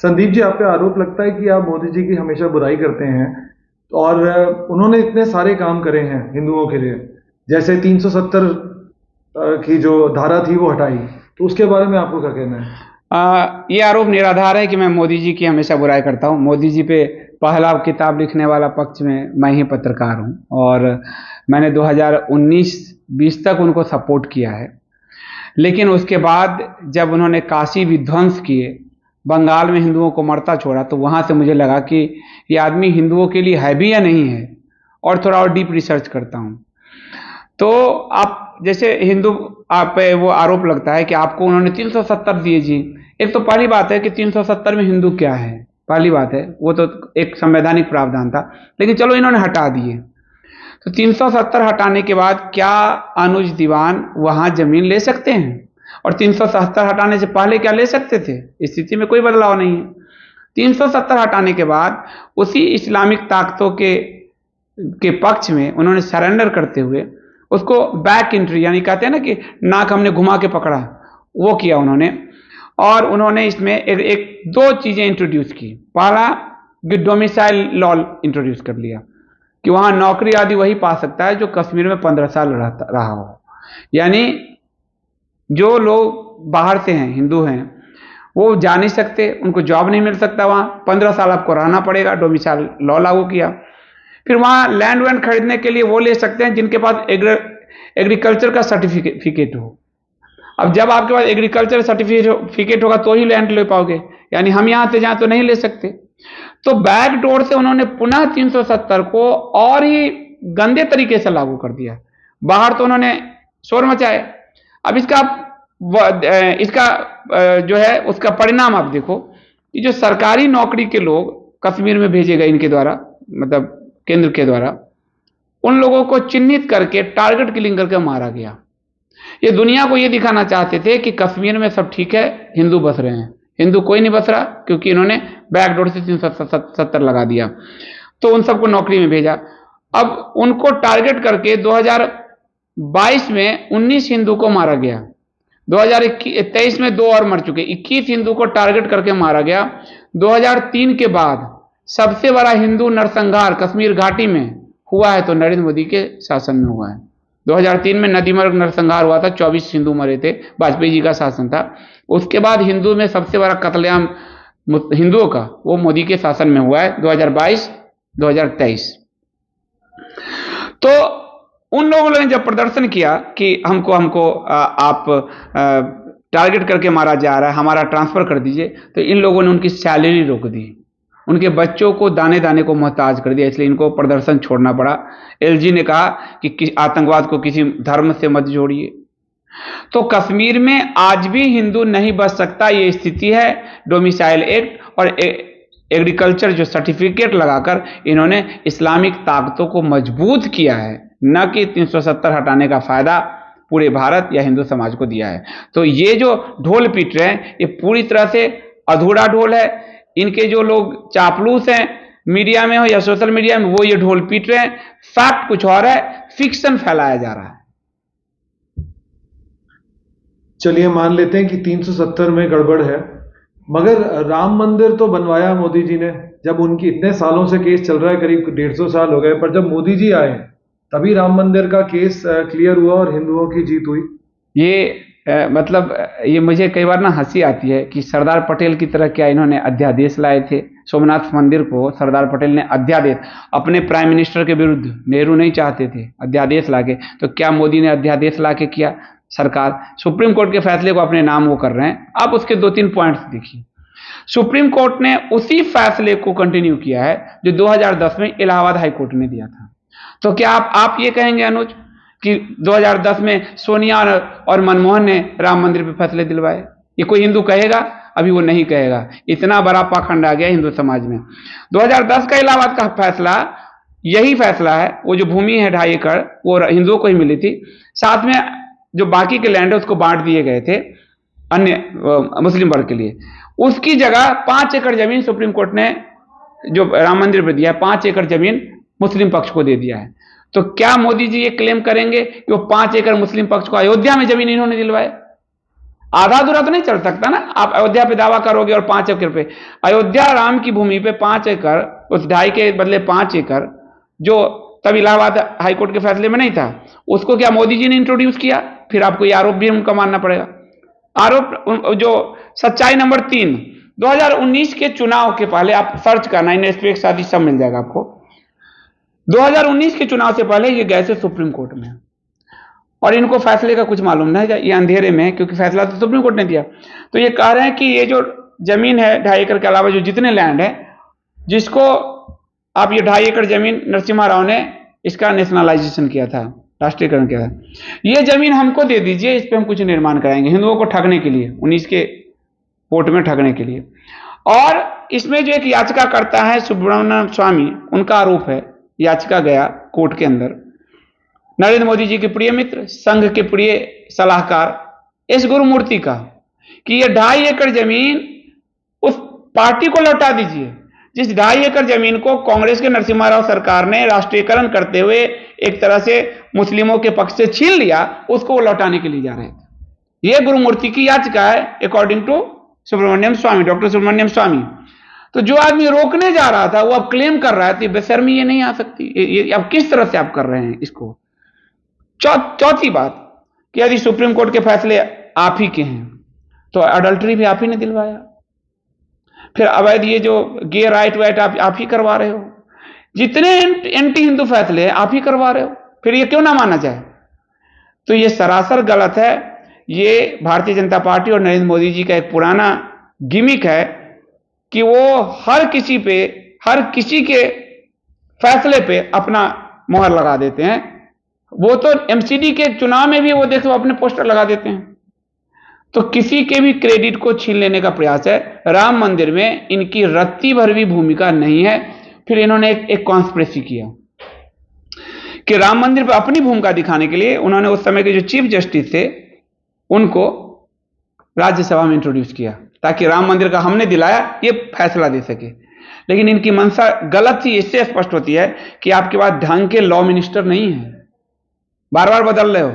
संदीप जी, आप पे आरोप लगता है कि आप मोदी जी की हमेशा बुराई करते हैं और उन्होंने इतने सारे काम करे हैं हिंदुओं के लिए, जैसे 370 की जो धारा थी वो हटाई, तो उसके बारे में आपको क्या कहना है? ये आरोप निराधार है कि मैं मोदी जी की हमेशा बुराई करता हूँ। मोदी जी पे पहला किताब लिखने वाला पक्ष में मैं ही पत्रकार हूँ और मैंने 2019-20 तक उनको सपोर्ट किया है। लेकिन उसके बाद जब उन्होंने काशी विध्वंस किए, बंगाल में हिंदुओं को मरता छोड़ा, तो वहाँ से मुझे लगा कि ये आदमी हिंदुओं के लिए है भी या नहीं है, और थोड़ा और डीप रिसर्च करता हूँ। तो आप जैसे हिंदू, आप पे वो आरोप लगता है कि आपको उन्होंने 370 दिए जी। एक तो पहली बात है कि 370 में हिंदू क्या है, पहली बात है, वो तो एक संवैधानिक प्रावधान था, लेकिन चलो इन्होंने हटा दिए। तो 370 हटाने के बाद क्या अनुज दीवान वहां जमीन ले सकते हैं? और 370 हटाने से पहले क्या ले सकते थे? स्थिति में कोई बदलाव नहीं है। 370 हटाने के बाद उसी इस्लामिक ताकतों के पक्ष में उन्होंने सरेंडर करते हुए उसको बैक एंट्री, यानी कहते हैं ना कि नाक हमने घुमा के पकड़ा, वो किया उन्होंने। और उन्होंने इसमें एक दो चीजें इंट्रोड्यूस की। पहला, डोमिसाइल लॉ इंट्रोड्यूस कर लिया कि वहां नौकरी आदि वही पा सकता है जो कश्मीर में 15 साल रहा हो। यानी जो लोग बाहर से हैं, हिंदू हैं, वो जा नहीं सकते, उनको जॉब नहीं मिल सकता, वहां 15 साल आपको रहना पड़ेगा। डोमिसाइल लॉ लागू किया। फिर वहां लैंड वैंड खरीदने के लिए वो ले सकते हैं जिनके पास एग्रीकल्चर का सर्टिफिकेट हो। अब जब आपके पास एग्रीकल्चर सर्टिफिकेट होगा तो ही लैंड ले पाओगे, यानी हम यहां से जाएं तो नहीं ले सकते। तो बैक डोर से उन्होंने पुनः 370 को और ही गंदे तरीके से लागू कर दिया। बाहर तो उन्होंने शोर मचाया। अब इसका जो है उसका परिणाम आप देखो कि जो सरकारी नौकरी के लोग कश्मीर में भेजे गए इनके द्वारा, मतलब केंद्र के द्वारा, उन लोगों को चिन्हित करके टारगेट किलिंग करके मारा गया। ये दुनिया को ये दिखाना चाहते थे कि कश्मीर में सब ठीक है, हिंदू बस रहे हैं। हिंदू कोई नहीं बस रहा, क्योंकि इन्होंने बैकडोर से 370 लगा दिया। तो उन सबको नौकरी में भेजा। अब उनको टारगेट करके 2022 में 19 हिंदू को मारा गया। 2023 में 2 और मर चुके, 21 हिंदू को टारगेट करके मारा गया। 2003 के बाद सबसे बड़ा हिंदू नरसंहार कश्मीर घाटी में हुआ है तो नरेंद्र मोदी के शासन में हुआ है। 2003 में नदीमर्ग नरसंहार हुआ था, 24 हिंदू मरे थे, वाजपेयी जी का शासन था। उसके बाद हिंदू में सबसे बड़ा कत्लेआम हिंदुओं का वो मोदी के शासन में हुआ है, 2022-2023। तो उन लोगों ने जब प्रदर्शन किया कि हमको आप टारगेट करके मारा जा रहा है, हमारा ट्रांसफर कर दीजिए, तो इन लोगों ने उनकी सैलरी रोक दी, उनके बच्चों को दाने दाने को मोहताज कर दिया, इसलिए इनको प्रदर्शन छोड़ना पड़ा। एलजी ने कहा कि आतंकवाद को किसी धर्म से मत जोड़िए। तो कश्मीर में आज भी हिंदू नहीं बच सकता, ये स्थिति है। डोमिसाइल एक्ट और एग्रीकल्चर जो सर्टिफिकेट लगाकर इन्होंने इस्लामिक ताकतों को मजबूत किया है, न कि 370 हटाने का फायदा पूरे भारत या हिंदू समाज को दिया है। तो ये जो ढोल पीट रहे हैं, ये पूरी तरह से अधूरा ढोल है। इनके जो लोग चापलूस हैं मीडिया में हो या सोशल मीडिया में, वो ये ढोल पीट रहे हैं। फैक्ट कुछ और है, फिक्शन फैलाया जा रहा है। चलिए मान लेते हैं कि 370 में गड़बड़ है, मगर राम मंदिर तो बनवाया मोदी जी ने। जब उनकी इतने सालों से केस चल रहा है, करीब 150 साल हो गए, पर जब मोदी जी आए तभी राम मंदिर का केस क्लियर हुआ और हिंदुओं की जीत हुई। मतलब ये मुझे कई बार ना हंसी आती है कि सरदार पटेल की तरह क्या इन्होंने अध्यादेश लाए थे। सोमनाथ मंदिर को सरदार पटेल ने अध्यादेश, अपने प्राइम मिनिस्टर के विरुद्ध, नेहरू नहीं चाहते थे, अध्यादेश लाके, तो क्या मोदी ने अध्यादेश लाके किया? सरकार सुप्रीम कोर्ट के फैसले को अपने नाम वो कर रहे हैं। आप उसके 2-3 पॉइंट्स देखिए। सुप्रीम कोर्ट ने उसी फैसले को कंटिन्यू किया है जो 2010 में इलाहाबाद हाई कोर्ट ने दिया था। तो क्या आप ये कहेंगे अनुज कि 2010 में सोनिया और मनमोहन ने राम मंदिर पे फैसले दिलवाए? ये कोई हिंदू कहेगा? अभी वो नहीं कहेगा। इतना बड़ा पाखंड आ गया हिंदू समाज में। 2010 का इलाहाबाद का फैसला यही फैसला है। वो जो भूमि है 2.5 एकड़ वो हिंदुओं को ही मिली थी, साथ में जो बाकी के लैंड है उसको बांट दिए गए थे अन्य मुस्लिम वर्ग के लिए। उसकी जगह 5 एकड़ जमीन सुप्रीम कोर्ट ने जो राम मंदिर पर दिया है, 5 एकड़ जमीन मुस्लिम पक्ष को दे दिया है। तो क्या मोदी जी ये क्लेम करेंगे कि वो 5 एकड़ मुस्लिम पक्ष को अयोध्या में जमीन इन्होंने दिलवाए? आधा अधूरा तो नहीं चल सकता ना। आप अयोध्या पे दावा करोगे और 5 एकड़ पे, अयोध्या राम की भूमि पे 5 एकड़, उस 2.5 के बदले 5 एकड़, जो तब इलाहाबाद हाईकोर्ट के फैसले में नहीं था, उसको क्या मोदी जी ने इंट्रोड्यूस किया? फिर आपको ये आरोप भी उनका मानना पड़ेगा। आरोप जो सच्चाई नंबर 3, 2019 के चुनाव के पहले, आप सर्च करना, इन्हें पे एक साथ ही सब मिल जाएगा आपको। 2019 के चुनाव से पहले ये गए थे सुप्रीम कोर्ट में, और इनको फैसले का कुछ मालूम नहीं है, ये अंधेरे में है, क्योंकि फैसला तो सुप्रीम कोर्ट ने दिया। तो ये कह रहे हैं कि ये जो जमीन है 2.5 एकड़ के अलावा जो जितने लैंड है, जिसको आप ये 2.5 एकड़ जमीन नरसिम्हा राव ने इसका नेशनलाइजेशन किया था, राष्ट्रीयकरण किया था, ये जमीन हमको दे दीजिए, इस पर हम कुछ निर्माण कराएंगे, हिंदुओं को ठगने के लिए, 19 के वोट में ठगने के लिए। और इसमें जो एक याचिका करता है सुब्रमण्यम स्वामी, उनका आरोप है, याचिका गया कोर्ट के अंदर, नरेंद्र मोदी जी के प्रिय मित्र, संघ के प्रिय सलाहकार एस गुरुमूर्ति का, कि ये 2.5 एकड़ जमीन उस पार्टी को लौटा दीजिए जिस 2.5 एकड़ जमीन को कांग्रेस के नरसिम्हा राव सरकार ने राष्ट्रीयकरण करते हुए एक तरह से मुस्लिमों के पक्ष से छीन लिया, उसको वो लौटाने के लिए जा रहे थे। यह गुरुमूर्ति की याचिका है according to Subramanian Swamy, doctor Subramanian Swamy. तो जो आदमी रोकने जा रहा था वो अब क्लेम कर रहा है, तो बेशर्मी ये नहीं आ सकती, ये अब किस तरह से आप कर रहे हैं इसको। चौथी बात कि यदि सुप्रीम कोर्ट के फैसले आप ही के हैं तो अडल्ट्री भी आप ही ने दिलवाया, फिर अवैध ये जो गे राइट वाइट आप ही करवा रहे हो, जितने एंटी हिंदू फैसले आप ही करवा रहे हो, फिर ये क्यों ना माना जाए? तो ये सरासर गलत है। ये भारतीय जनता पार्टी और नरेंद्र मोदी जी का एक पुराना गिमिक है कि वो हर किसी के फैसले पे अपना मोहर लगा देते हैं। वो तो एमसीडी के चुनाव में भी वो देखो अपने पोस्टर लगा देते हैं। तो किसी के भी क्रेडिट को छीन लेने का प्रयास है। राम मंदिर में इनकी रत्ती भर भी भूमिका नहीं है। फिर इन्होंने एक कॉन्स्पिरेसी किया कि राम मंदिर पर अपनी भूमिका दिखाने के लिए उन्होंने उस समय के जो चीफ जस्टिस थे उनको राज्यसभा में इंट्रोड्यूस किया, ताकि राम मंदिर का हमने दिलाया ये फैसला दे सके। लेकिन इनकी मंशा गलत थी, इससे स्पष्ट होती है कि आपके पास ढंग के लॉ मिनिस्टर नहीं है, बार बार बदल रहे हो।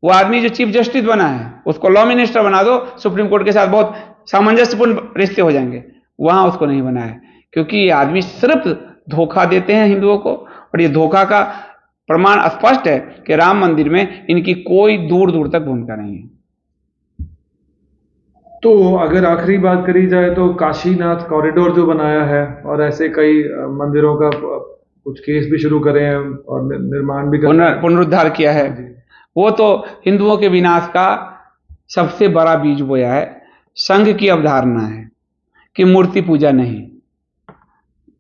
वो आदमी जो चीफ जस्टिस बना है उसको लॉ मिनिस्टर बना दो, सुप्रीम कोर्ट के साथ बहुत सामंजस्यपूर्ण रिश्ते हो जाएंगे। वहां उसको नहीं बनाया, क्योंकि ये आदमी सिर्फ धोखा देते हैं हिंदुओं को, और ये धोखा का प्रमाण स्पष्ट है कि राम मंदिर में इनकी कोई दूर दूर तक भूमिका नहीं है। तो अगर आखिरी बात करी जाए तो काशीनाथ कॉरिडोर जो बनाया है, और ऐसे कई मंदिरों का कुछ केस भी शुरू करे हैं और निर्माण भी पुनरुद्धार किया है, वो तो हिंदुओं के विनाश का सबसे बड़ा बीज बोया है। संघ की अवधारणा है कि मूर्ति पूजा नहीं।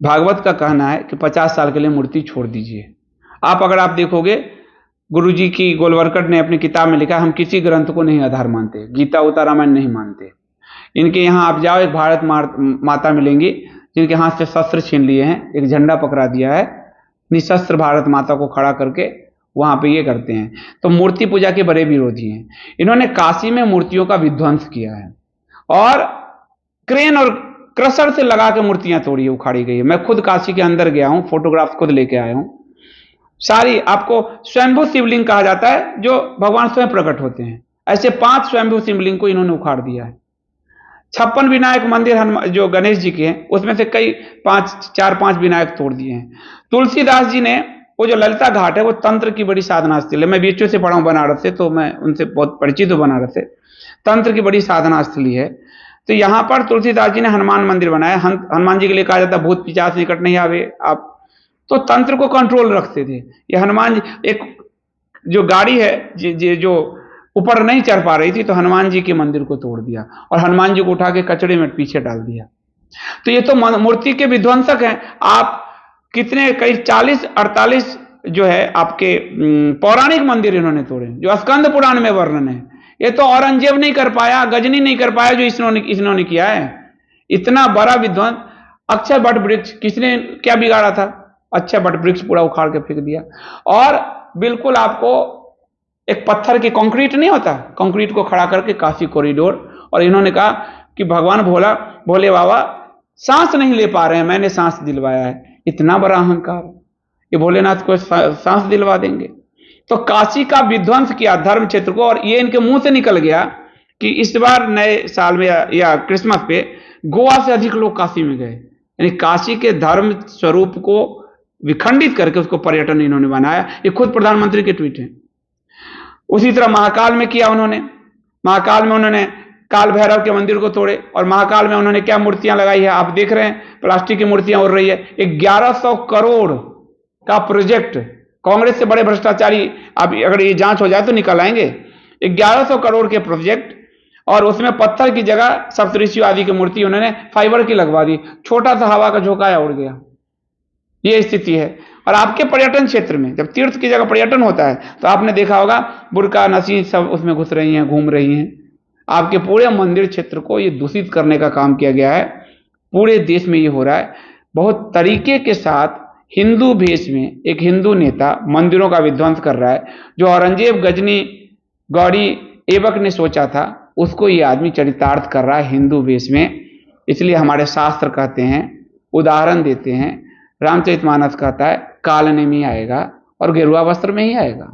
भागवत का कहना है कि 50 साल के लिए मूर्ति छोड़ दीजिए। अगर आप देखोगे, गुरुजी की गोलवरकट ने अपनी किताब में लिखा, हम किसी ग्रंथ को नहीं आधार मानते, गीता उता रामायण नहीं मानते। इनके यहाँ आप जाओ, एक भारत माता मिलेंगी जिनके हाथ से शस्त्र छीन लिए हैं, एक झंडा पकड़ा दिया है, निशस्त्र भारत माता को खड़ा करके वहां पे ये करते हैं। तो मूर्ति पूजा के बड़े विरोधी हैं। इन्होंने काशी में मूर्तियों का विध्वंस किया है और क्रेन और क्रशर से लगा के मूर्तियां तोड़ी उखाड़ी गई है। मैं खुद काशी के अंदर गया हूं, फोटोग्राफ खुद लेके आया हूं। सारी आपको स्वयंभू शिवलिंग कहा जाता है, जो भगवान स्वयं प्रकट होते हैं, ऐसे 5 स्वयंभू शिवलिंग को इन्होंने उखाड़ दिया है। 56 विनायक मंदिर जो गणेश जी के हैं, उसमें से कई 4-5 विनायक तोड़ दिए हैं। तुलसीदास जी ने वो जो ललिता घाट है, वो तंत्र की बड़ी साधना स्थल है। मैं बीएचयू से पढ़ा हूं बनारस से, तो मैं उनसे बहुत परिचित हूं बनारस से। तंत्र की बड़ी साधना स्थली है। तो यहां पर तुलसीदास जी ने हनुमान मंदिर बनाया। हनुमान जी के लिए कहा जाता है भूत पिशाच निकट नहीं आवे आप, तो तंत्र को कंट्रोल रखते थे। ये हनुमान जी, एक जो गाड़ी है जो ऊपर नहीं चढ़ पा रही थी, तो हनुमान जी के मंदिर को तोड़ दिया और हनुमान जी को उठा के कचड़े में पीछे डाल दिया। तो ये तो मूर्ति के विध्वंसक हैं। आप कितने, कई 40-48 जो है आपके पौराणिक मंदिर इन्होंने तोड़े, जो स्कंद पुराण में वर्णन है। ये तो औरंगजेब नहीं कर पाया, गजनी नहीं कर पाया, जो इन्होंने किया है। इतना बड़ा विध्वंस। अक्षय वट वृक्ष किसने क्या बिगाड़ा था? अक्षय वट वृक्ष पूरा उखाड़ के फेंक दिया। और बिल्कुल आपको एक पत्थर की कंक्रीट नहीं होता, कंक्रीट को खड़ा करके काशी कॉरिडोर। और इन्होंने कहा कि भगवान भोले बाबा सांस नहीं ले पा रहे हैं, मैंने सांस दिलवाया है। इतना बड़ा अहंकार, ये भोलेनाथ को सांस दिलवा देंगे। तो काशी का विध्वंस किया धर्म क्षेत्र को, और ये इनके मुंह से निकल गया कि इस बार नए साल में या क्रिसमस पे गोवा से अधिक लोग काशी में गए। यानी काशी के धर्म स्वरूप को विखंडित करके उसको पर्यटन इन्होंने बनाया। ये खुद प्रधानमंत्री के ट्वीट हैं। उसी तरह महाकाल में किया उन्होंने। महाकाल में उन्होंने काल भैरव के मंदिर को तोड़े और महाकाल में उन्होंने क्या मूर्तियां लगाई है आप देख रहे हैं, प्लास्टिक की मूर्तियां उड़ रही है। 1100 करोड़ का प्रोजेक्ट, कांग्रेस से बड़े भ्रष्टाचारी अब अगर ये जांच हो जाए तो निकल आएंगे। 1100 करोड़ के प्रोजेक्ट और उसमें पत्थर की जगह सप्तऋषि आदि की मूर्ति उन्होंने फाइबर की लगवा दी। छोटा सा हवा का झोंका उड़ गया, ये स्थिति है। और आपके पर्यटन क्षेत्र में जब तीर्थ की जगह पर्यटन होता है तो आपने देखा होगा बुर्का नसी सब उसमें घुस रही हैं, घूम रही हैं। आपके पूरे मंदिर क्षेत्र को ये दूषित करने का काम किया गया है। पूरे देश में ये हो रहा है। बहुत तरीके के साथ हिंदू भेष में एक हिंदू नेता मंदिरों का विध्वंस कर रहा है। जो औरंगजेब, गजनी, गौड़ी, ऐबक ने सोचा था उसको ये आदमी चरितार्थ कर रहा है हिंदू भेष में। इसलिए हमारे शास्त्र कहते हैं, उदाहरण देते हैं, रामचरितमानस कहता है कालनेमी आएगा और गेरुआ वस्त्र में ही आएगा।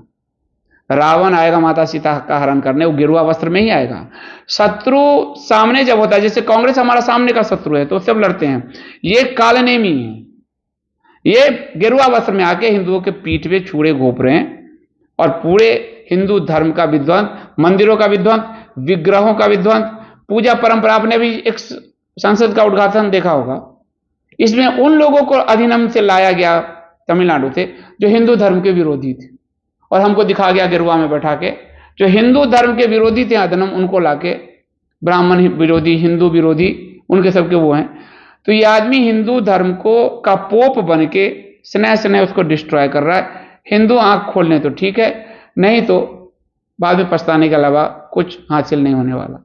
रावण आएगा माता सीता का हरण करने, वो गेरुआ वस्त्र में ही आएगा। शत्रु सामने जब होता है, जैसे कांग्रेस हमारा सामने का शत्रु है तो सब लड़ते हैं, ये कालनेमी है। ये गेरुआ वस्त्र में आके हिंदुओं के पीठ पे छुरे घोंप रहे हैं और पूरे हिंदू धर्म का विध्वंस, मंदिरों का विध्वंस, विग्रहों का विध्वंस, पूजा परंपरा। आपने भी एक संसद का उद्घाटन देखा होगा, इसमें उन लोगों को अधिनियम से लाया गया तमिलनाडु से जो हिंदू धर्म के विरोधी थे और हमको दिखा गया गिरुआ में बैठा के जो हिंदू धर्म के विरोधी थे अधिनियम, उनको लाके ब्राह्मण विरोधी, हिंदू विरोधी, उनके सबके वो हैं। तो ये आदमी हिंदू धर्म को का पोप बन के स्नेह स्नेह उसको डिस्ट्रॉय कर रहा है। हिंदू आंख खोल लें तो ठीक है, नहीं तो बाद में पछताने के अलावा कुछ हासिल नहीं होने वाला।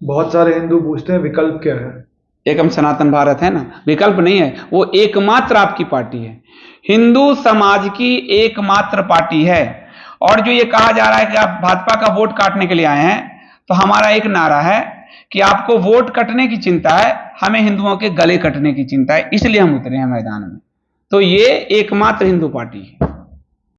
बहुत सारे हिंदू पूछते हैं विकल्प क्या है? एकम सनातन भारत है ना, विकल्प नहीं है, वो एकमात्र आपकी पार्टी है, हिंदू समाज की एकमात्र पार्टी है। और जो ये कहा जा रहा है कि आप भाजपा का वोट काटने के लिए आए हैं, तो हमारा एक नारा है कि आपको वोट कटने की चिंता है, हमें हिंदुओं के गले कटने की चिंता है, इसलिए हम उतरे हैं मैदान में। तो ये एकमात्र हिंदू पार्टी है।